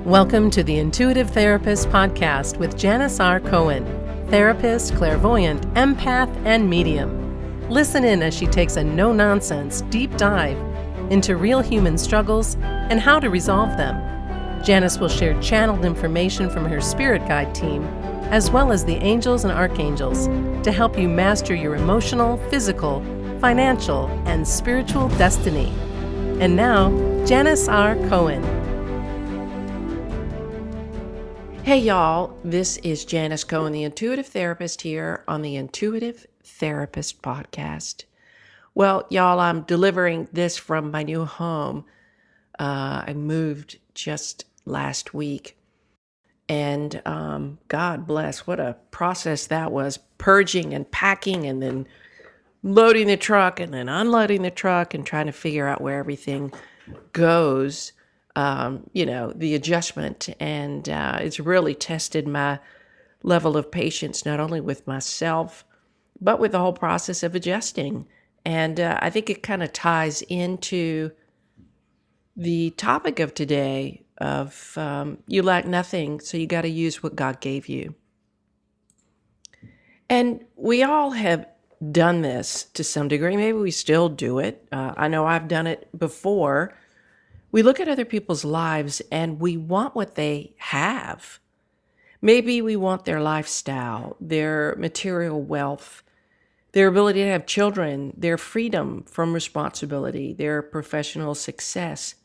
Welcome to the Intuitive Therapist Podcast with Janis R. Cohen, therapist, clairvoyant, empath, and medium. Listen in as she takes a no-nonsense deep dive into real human struggles and how to resolve them. Janis will share channeled information from her spirit guide team, as well as the angels and archangels, to help you master your emotional, physical, financial, and spiritual destiny. And now, Janis R. Cohen. Hey y'all, this is Janis Cohen, the Intuitive Therapist, here on the Intuitive Therapist Podcast. Well, y'all, I'm delivering this from my new home. I moved just last week, and God bless, what a process that was, purging and packing and then loading the truck and then unloading the truck and trying to figure out where everything goes. The adjustment, and it's really tested my level of patience, not only with myself, but with the whole process of adjusting. And I think it kind of ties into the topic of today of you lack nothing, so you got to use what God gave you. And we all have done this to some degree. Maybe we still do it. I know I've done it before. We look at other people's lives and we want what they have. Maybe we want their lifestyle, their material wealth, their ability to have children, their freedom from responsibility, their professional success,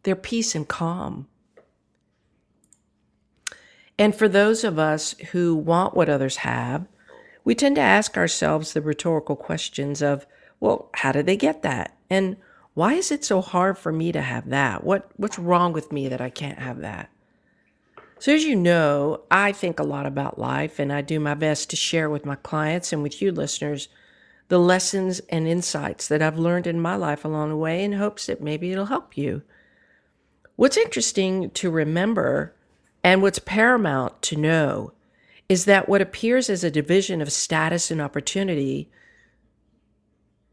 their peace and calm. And for those of us who want what others have, we tend to ask ourselves the rhetorical questions of, well, how did they get that? And why is it so hard for me to have that? What's wrong with me that I can't have that? So as you know, I think a lot about life, and I do my best to share with my clients and with you listeners the lessons and insights that I've learned in my life along the way in hopes that maybe it'll help you. What's interesting to remember and what's paramount to know is that what appears as a division of status and opportunity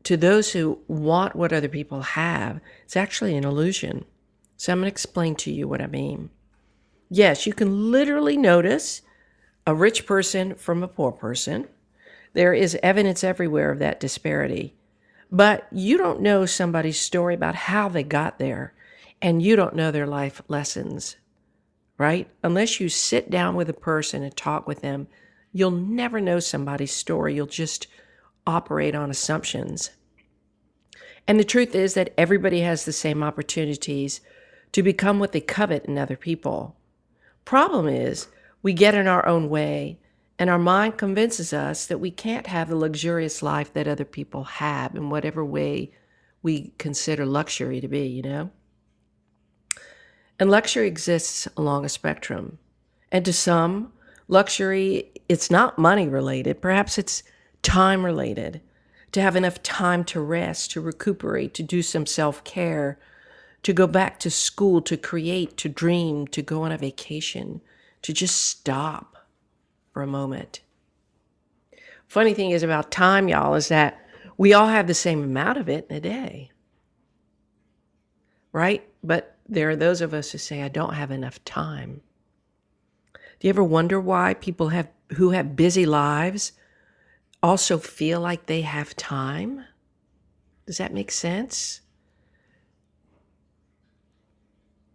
to those who want what other people have, it's actually an illusion. So I'm going to explain to you what I mean. Yes, you can literally notice a rich person from a poor person. There is evidence everywhere of that disparity. But you don't know somebody's story about how they got there, and you don't know their life lessons, right? Unless you sit down with a person and talk with them, you'll never know somebody's story. You'll just operate on assumptions. And the truth is that everybody has the same opportunities to become what they covet in other people. Problem is, we get in our own way, and our mind convinces us that we can't have the luxurious life that other people have in whatever way we consider luxury to be, And luxury exists along a spectrum. And to some, luxury, it's not money related. Perhaps it's time related. To have enough time to rest, to recuperate, to do some self-care, to go back to school, to create, to dream, to go on a vacation, to just stop for a moment. Funny thing is about time, y'all, is that we all have the same amount of it in a day, right? But there are those of us who say, I don't have enough time. Do you ever wonder why people who have busy lives also feel like they have time? Does that make sense?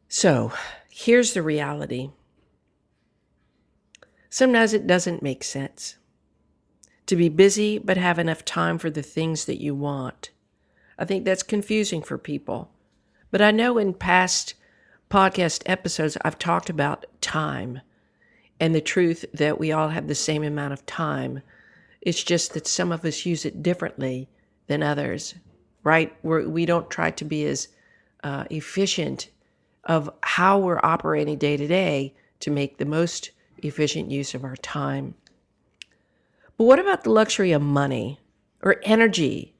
So here's the reality. Sometimes it doesn't make sense to be busy but have enough time for the things that you want. I think that's confusing for people. But I know in past podcast episodes, I've talked about time and the truth that we all have the same amount of time. It's just that some of us use it differently than others, right? We don't try to be as efficient of how we're operating day to day to make the most efficient use of our time. But what about the luxury of money or energy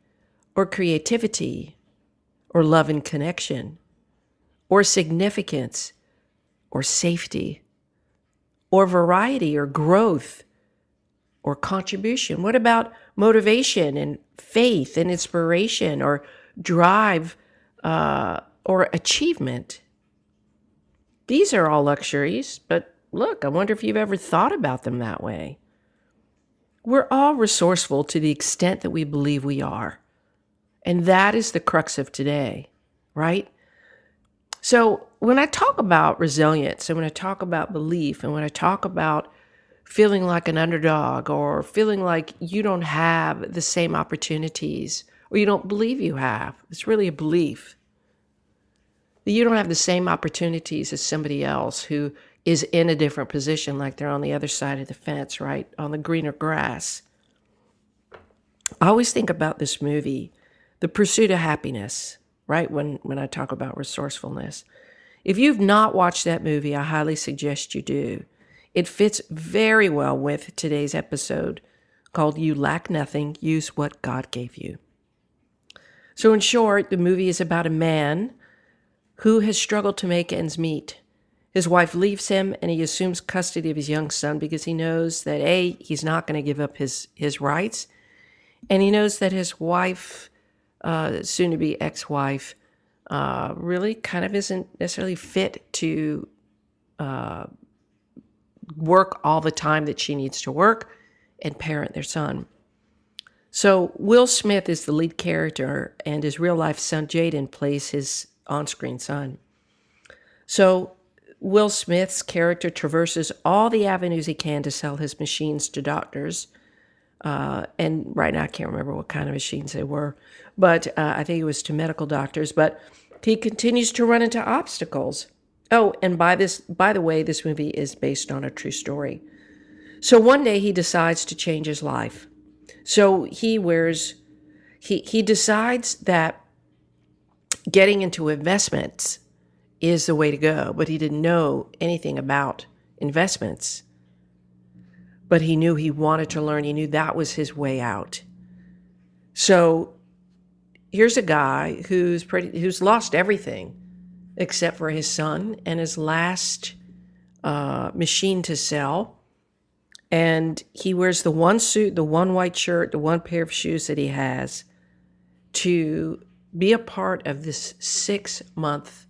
or creativity or love and connection or significance or safety or variety or growth or contribution? What about motivation and faith and inspiration or drive or achievement? These are all luxuries, but look, I wonder if you've ever thought about them that way. We're all resourceful to the extent that we believe we are. And that is the crux of today, right? So when I talk about resilience and when I talk about belief and when I talk about feeling like an underdog or feeling like you don't have the same opportunities or you don't believe you have, it's really a belief that you don't have the same opportunities as somebody else who is in a different position, like they're on the other side of the fence, right? On the greener grass. I always think about this movie, The Pursuit of Happiness, right? When I talk about resourcefulness. If you've not watched that movie, I highly suggest you do. It fits very well with today's episode called You Lack Nothing, Use What God Gave You. So in short, the movie is about a man who has struggled to make ends meet. His wife leaves him and he assumes custody of his young son because he knows that A, he's not going to give up his rights. And he knows that his wife, soon to be ex-wife, really kind of isn't necessarily fit to work all the time that she needs to work and parent their son. So Will Smith is the lead character and his real life son Jaden plays his on-screen son. So Will Smith's character traverses all the avenues he can to sell his machines to doctors. And right now I can't remember what kind of machines they were, but I think it was to medical doctors. But he continues to run into obstacles. Oh, and by the way, this movie is based on a true story. So one day he decides to change his life. So he decides that getting into investments is the way to go, but he didn't know anything about investments. But he knew he wanted to learn. He knew that was his way out. So here's a guy who's lost everything except for his son and his last machine to sell. And he wears the one suit, the one white shirt, the one pair of shoes that he has to be a part of this 6-month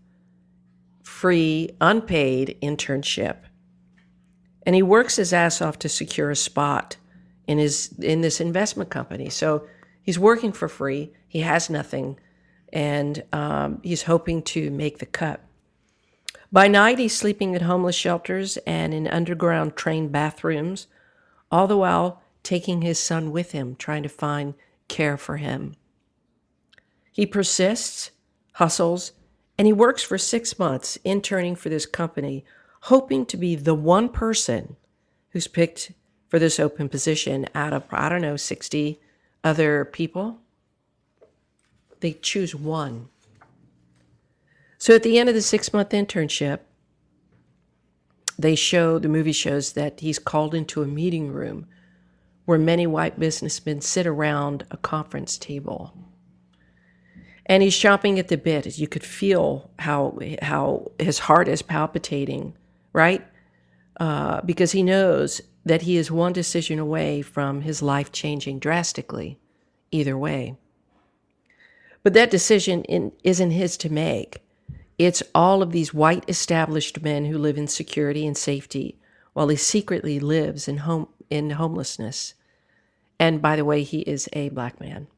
free, unpaid internship. And he works his ass off to secure a spot in this investment company. So he's working for free. He has nothing, and he's hoping to make the cut. By night, he's sleeping at homeless shelters and in underground train bathrooms, all the while taking his son with him, trying to find care for him. He persists, hustles, and he works for 6 months interning for this company, hoping to be the one person who's picked for this open position out of, 60 other people. They choose one. So at the end of the 6-month internship, the movie shows that he's called into a meeting room where many white businessmen sit around a conference table. And he's chomping at the bit, as you could feel how his heart is palpitating, right? Because he knows that he is one decision away from his life changing drastically, either way. But that decision isn't his to make. It's all of these white established men who live in security and safety while he secretly lives in homelessness. And by the way, he is a black man.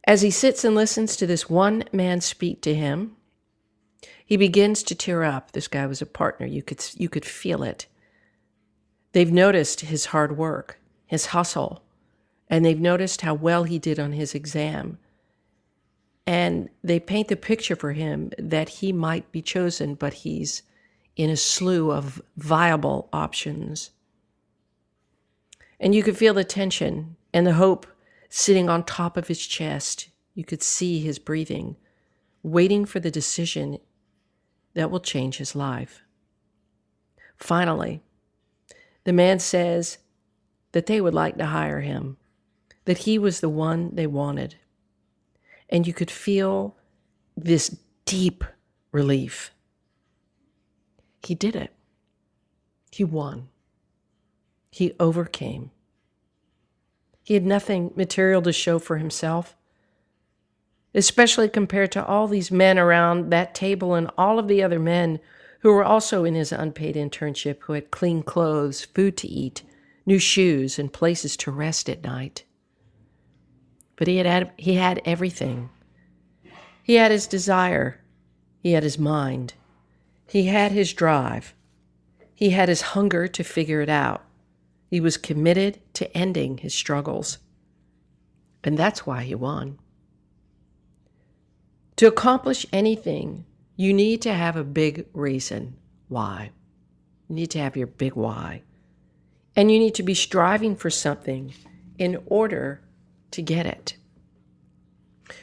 As he sits and listens to this one man speak to him, he begins to tear up. This guy was a partner. You could feel it. They've noticed his hard work, his hustle, and they've noticed how well he did on his exam. And they paint the picture for him that he might be chosen, but he's in a slew of viable options. And you could feel the tension and the hope sitting on top of his chest. You could see his breathing, waiting for the decision that will change his life. Finally, the man says that they would like to hire him, that he was the one they wanted. And you could feel this deep relief. He did it. He won. He overcame. He had nothing material to show for himself. especially compared to all these men around that table and all of the other men who were also in his unpaid internship, who had clean clothes, food to eat, new shoes, and places to rest at night. But he had everything. He had his desire. He had his mind. He had his drive. He had his hunger to figure it out. He was committed to ending his struggles. And that's why he won. To accomplish anything, you need to have a big reason why. You need to have your big why. And you need to be striving for something in order to get it.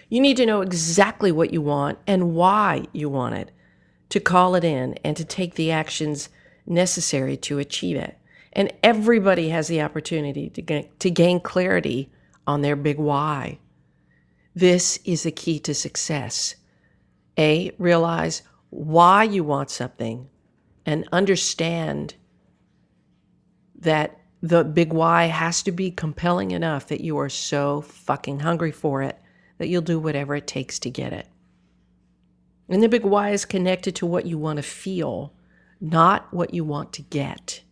You need to know exactly what you want and why you want it, to call it in and to take the actions necessary to achieve it. And everybody has the opportunity to gain clarity on their big why. This is the key to success. A, realize why you want something and understand that the big why has to be compelling enough that you are so fucking hungry for it that you'll do whatever it takes to get it. And the big why is connected to what you want to feel, not what you want to get.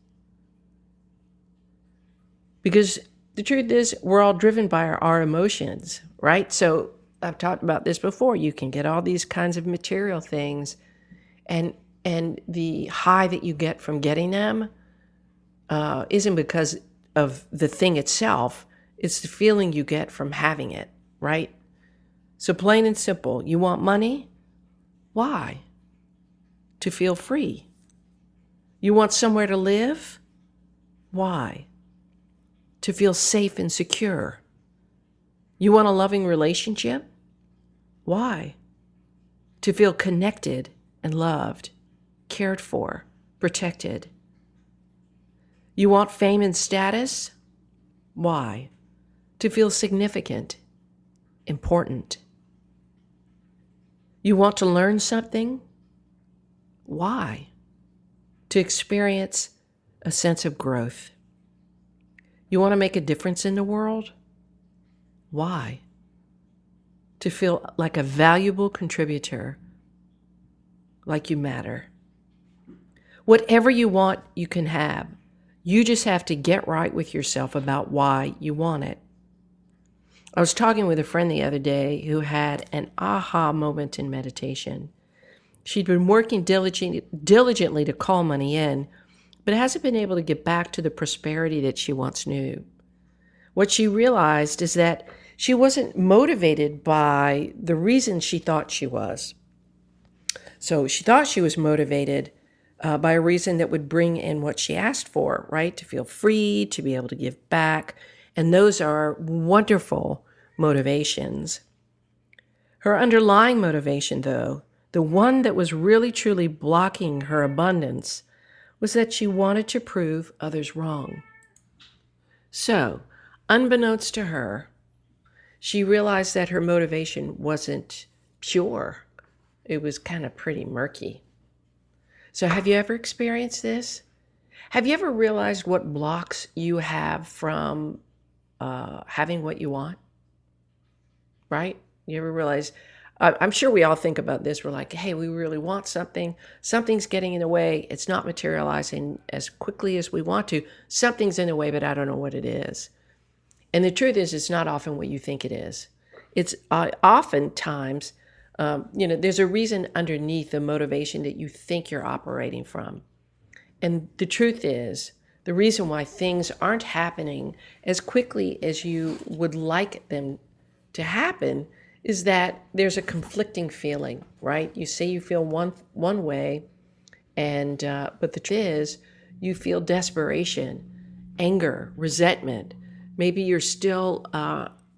Because the truth is, we're all driven by our emotions, right? So I've talked about this before. You can get all these kinds of material things, and the high that you get from getting them isn't because of the thing itself. It's the feeling you get from having it, right? So plain and simple, you want money? Why? To feel free. You want somewhere to live? Why? To feel safe and secure. You want a loving relationship? Why? To feel connected and loved, cared for, protected. You want fame and status? Why? To feel significant, important. You want to learn something? Why? To experience a sense of growth. You want to make a difference in the world? Why? To feel like a valuable contributor, like you matter. Whatever you want, you can have. You just have to get right with yourself about why you want it. I was talking with a friend the other day who had an aha moment in meditation. She'd been working diligently to call money in, but hasn't been able to get back to the prosperity that she once knew. What she realized is that she wasn't motivated by the reason she thought she was. So she thought she was motivated by a reason that would bring in what she asked for, right? To feel free, to be able to give back. And those are wonderful motivations. Her underlying motivation, though, the one that was really truly blocking her abundance, was that she wanted to prove others wrong. So, unbeknownst to her, she realized that her motivation wasn't pure. It was kind of pretty murky. So have you ever experienced this? Have you ever realized what blocks you have from having what you want? Right? You ever realize, I'm sure we all think about this. We're like, hey, we really want something. Something's getting in the way. It's not materializing as quickly as we want to. Something's in the way, but I don't know what it is. And the truth is, it's not often what you think it is. It's oftentimes, there's a reason underneath the motivation that you think you're operating from. And the truth is, the reason why things aren't happening as quickly as you would like them to happen is that there's a conflicting feeling, right? You say you feel one way, and but the truth is, you feel desperation, anger, resentment. Maybe you're still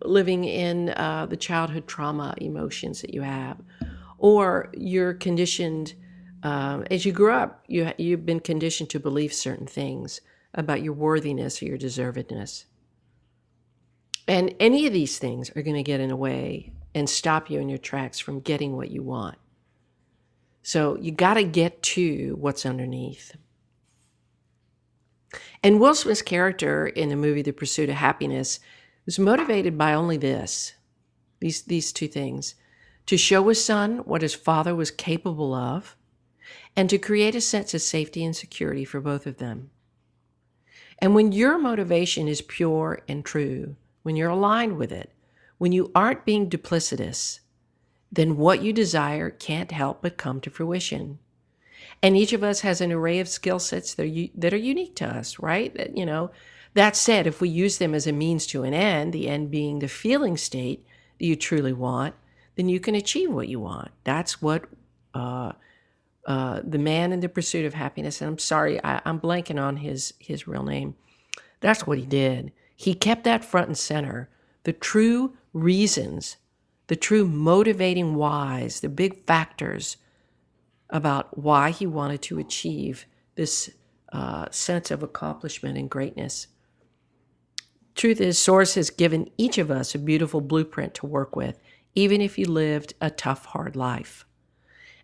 living in the childhood trauma emotions that you have, or you're conditioned as you grew up. You've been conditioned to believe certain things about your worthiness or your deservedness. And any of these things are going to get in the way and stop you in your tracks from getting what you want. So you got to get to what's underneath. And Will Smith's character in the movie The Pursuit of Happiness was motivated by only these two things. to show his son what his father was capable of, and to create a sense of safety and security for both of them. And when your motivation is pure and true, when you're aligned with it, when you aren't being duplicitous, then what you desire can't help but come to fruition. And each of us has an array of skill sets that are unique to us, right? That said, if we use them as a means to an end, the end being the feeling state that you truly want, then you can achieve what you want. That's what the man in the pursuit of happiness, and I'm sorry, I'm blanking on his real name. That's what he did. He kept that front and center. The true reasons, the true motivating whys, the big factors about why he wanted to achieve this sense of accomplishment and greatness. Truth is, Source has given each of us a beautiful blueprint to work with, even if you lived a tough, hard life.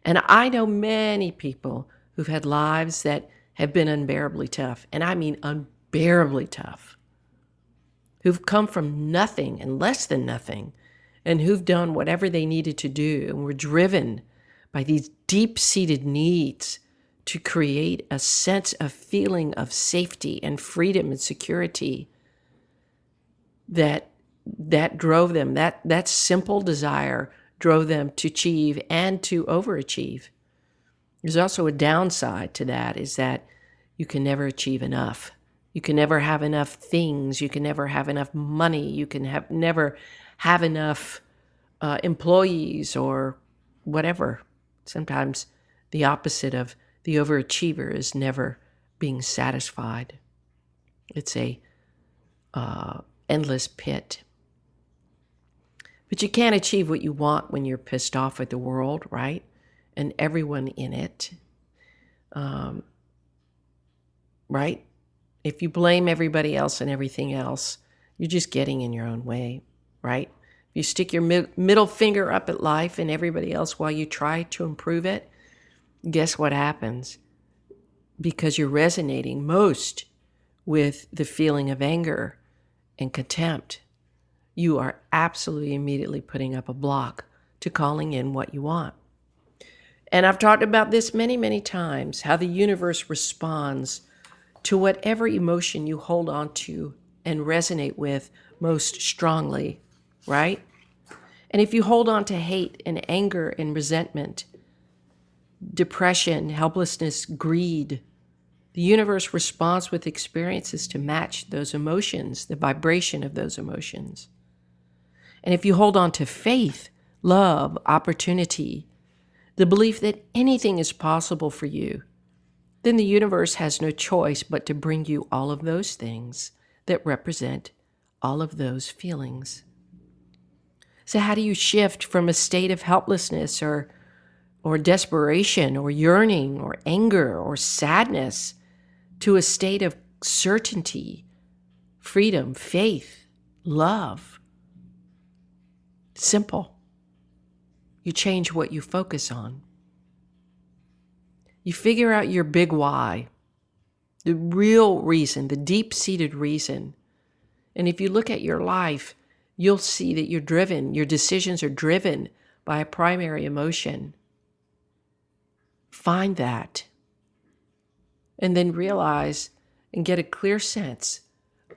And I know many people who've had lives that have been unbearably tough, and I mean unbearably tough, who've come from nothing and less than nothing, and who've done whatever they needed to do and were driven by these deep-seated needs to create a sense of feeling of safety and freedom and security that drove them, that simple desire drove them to achieve and to overachieve. There's also a downside to that, is that you can never achieve enough. You can never have enough things. You can never have enough money. You can never have enough employees or whatever. Sometimes the opposite of the overachiever is never being satisfied. It's a endless pit. But you can't achieve what you want when you're pissed off at the world, right? And everyone in it, right? If you blame everybody else and everything else, you're just getting in your own way, right? If you stick your middle finger up at life and everybody else while you try to improve it, guess what happens? Because you're resonating most with the feeling of anger and contempt, you are absolutely immediately putting up a block to calling in what you want. And I've talked about this many, many times, how the universe responds to whatever emotion you hold on to and resonate with most strongly, right? And if you hold on to hate and anger and resentment, depression, helplessness, greed, the universe responds with experiences to match those emotions, the vibration of those emotions. And if you hold on to faith, love, opportunity, the belief that anything is possible for you, then the universe has no choice but to bring you all of those things that represent all of those feelings. So how do you shift from a state of helplessness or desperation or yearning or anger or sadness to a state of certainty, freedom, faith, love? Simple. You change what you focus on. You figure out your big why, the real reason, the deep-seated reason. And if you look at your life, you'll see that you're driven, your decisions are driven by a primary emotion. Find that. And then realize and get a clear sense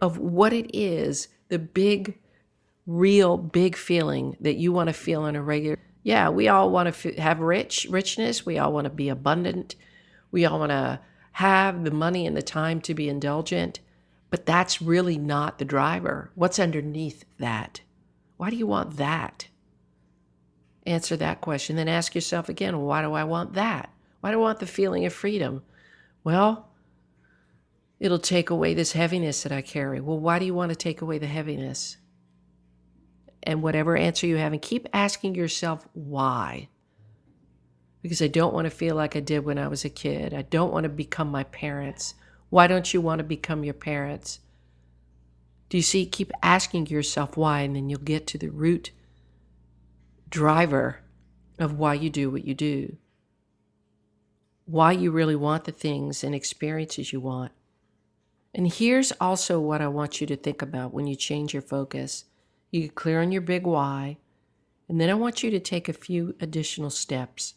of what it is, the big, real big feeling that you want to feel on a regular. Yeah, we all want to have richness. We all want to be abundant. We all want to have the money and the time to be indulgent. But that's really not the driver. What's underneath that? Why do you want that? Answer that question. Then ask yourself again, why do I want that? Why do I want the feeling of freedom? Well, it'll take away this heaviness that I carry. Well, why do you want to take away the heaviness? And whatever answer you have, and keep asking yourself why. Because I don't want to feel like I did when I was a kid. I don't want to become my parents. Why don't you want to become your parents? Do you see? Keep asking yourself why, and then you'll get to the root driver of why you do what you do. Why you really want the things and experiences you want. And here's also what I want you to think about when you change your focus. You get clear on your big why. And then I want you to take a few additional steps.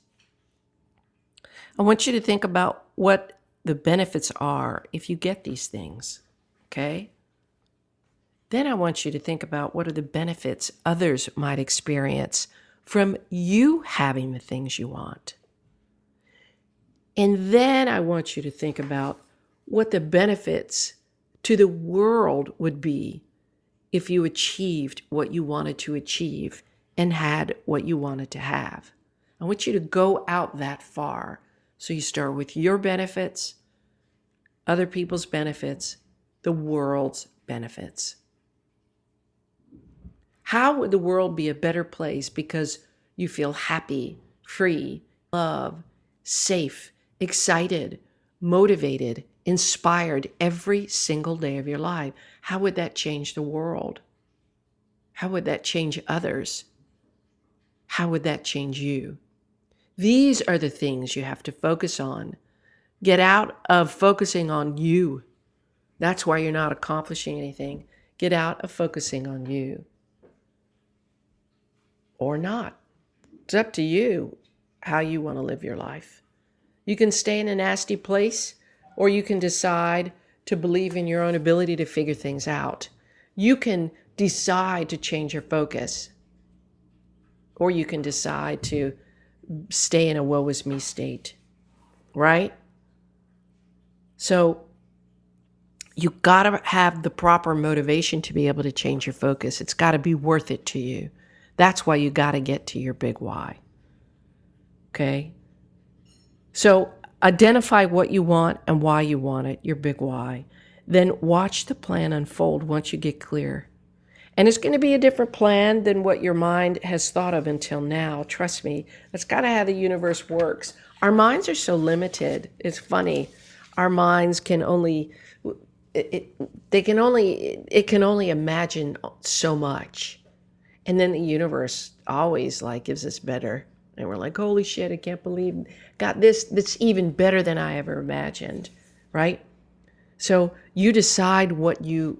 I want you to think about what the benefits are if you get these things, okay? Then I want you to think about what are the benefits others might experience from you having the things you want. And then I want you to think about what the benefits to the world would be if you achieved what you wanted to achieve and had what you wanted to have. I want you to go out that far. So you start with your benefits, other people's benefits, the world's benefits. How would the world be a better place because you feel happy, free, loved, safe, excited, motivated, inspired every single day of your life? How would that change the world? How would that change others? How would that change you? These are the things you have to focus on. Get out of focusing on you. That's why you're not accomplishing anything. Get out of focusing on you. Or not. It's up to you how you want to live your life. You can stay in a nasty place, or you can decide to believe in your own ability to figure things out. You can decide to change your focus, or you can decide to stay in a woe is me state, right? So you got to have the proper motivation to be able to change your focus. It's got to be worth it to you. That's why you got to get to your big why. Okay? So identify what you want and why you want it, your big why. Then watch the plan unfold once you get clear. And it's going to be a different plan than what your mind has thought of until now. Trust me, that's kind of how the universe works. Our minds are so limited. It's funny. Our minds can only, it can only imagine so much. And then the universe always gives us better. And we're like, holy shit, I can't believe got this. That's even better than I ever imagined, right? So you decide what you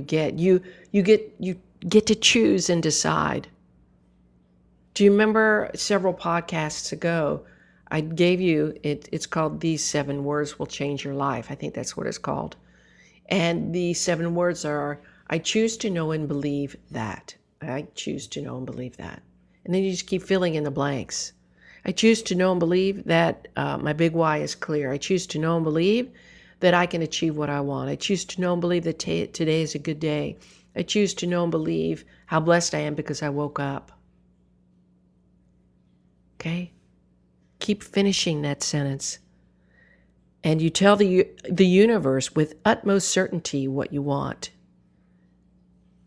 get. You get to choose and decide. Do you remember several podcasts ago, I gave you, it's called These 7 Words Will Change Your Life. I think that's what it's called. And the 7 words are, I choose to know and believe that. I choose to know and believe that. And then you just keep filling in the blanks. I choose to know and believe that my big why is clear. I choose to know and believe that I can achieve what I want. I choose to know and believe that today is a good day. I choose to know and believe how blessed I am because I woke up. Okay? Keep finishing that sentence. And you tell the universe with utmost certainty what you want.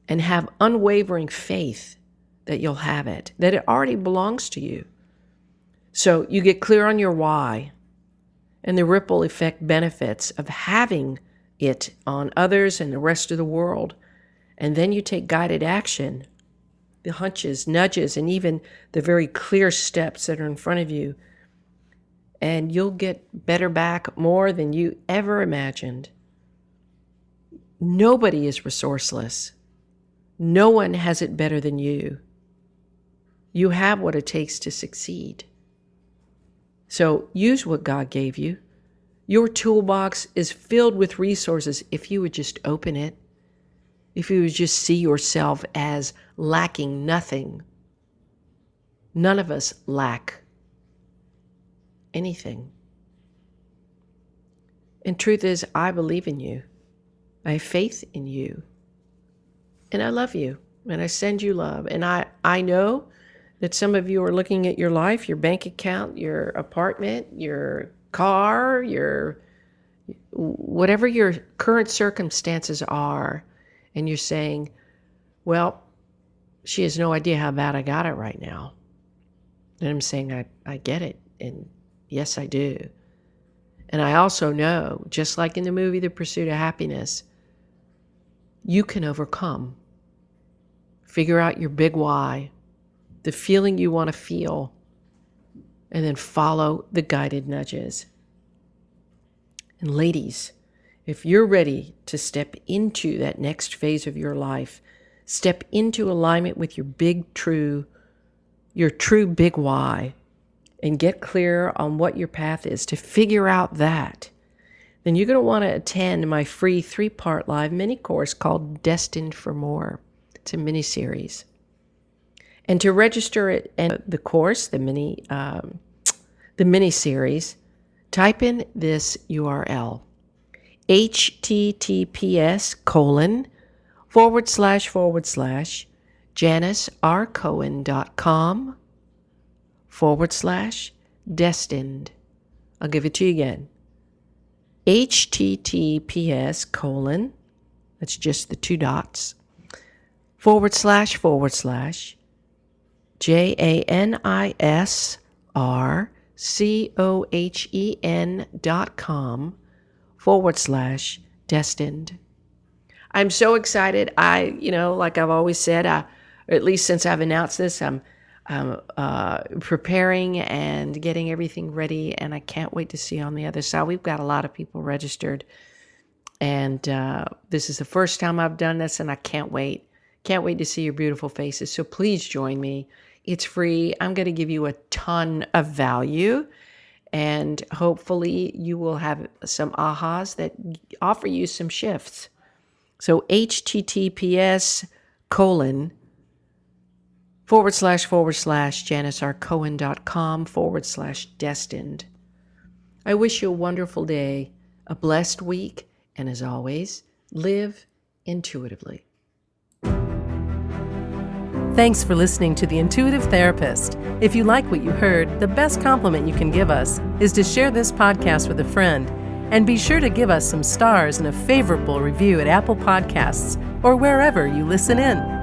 And have unwavering faith that you'll have it, that it already belongs to you. So you get clear on your why and the ripple effect benefits of having it on others and the rest of the world. And then you take guided action, the hunches, nudges, and even the very clear steps that are in front of you. And you'll get better back more than you ever imagined. Nobody is resourceless. No one has it better than you. You have what it takes to succeed. So use what God gave you. Your toolbox is filled with resources if you would just open it. If you would just see yourself as lacking nothing. None of us lack anything. And truth is, I believe in you. I have faith in you. And I love you. And I send you love. And I know that some of you are looking at your life, your bank account, your apartment, your car, your whatever your current circumstances are, and you're saying, well, she has no idea how bad I got it right now. And I'm saying, I get it. And yes, I do. And I also know, just like in the movie The Pursuit of Happiness, you can overcome. Figure out your big why, the feeling you want to feel, and then follow the guided nudges. And ladies, if you're ready to step into that next phase of your life, step into alignment with your big, true your true big why and get clear on what your path is, to figure out that, then you're going to want to attend my free 3-part live mini course called Destined for More. It's a mini series. And to register it and the course, the mini series, type in this URL: https://janisrcohen.com/destined. I'll give it to you again. https:// that's just the 2 dots, janisrcohen.com/destined. I'm so excited. Like I've always said, or at least since I've announced this, I'm preparing and getting everything ready, and I can't wait to see you on the other side. We've got a lot of people registered, and this is the first time I've done this, and I can't wait. Can't wait to see your beautiful faces. So please join me. It's free. I'm going to give you a ton of value, and hopefully you will have some ahas that offer you some shifts. So https://janisrcohen.com/destined. I wish you a wonderful day, a blessed week, and as always, live intuitively. Thanks for listening to The Intuitive Therapist. If you like what you heard, the best compliment you can give us is to share this podcast with a friend. And be sure to give us some stars and a favorable review at Apple Podcasts or wherever you listen in.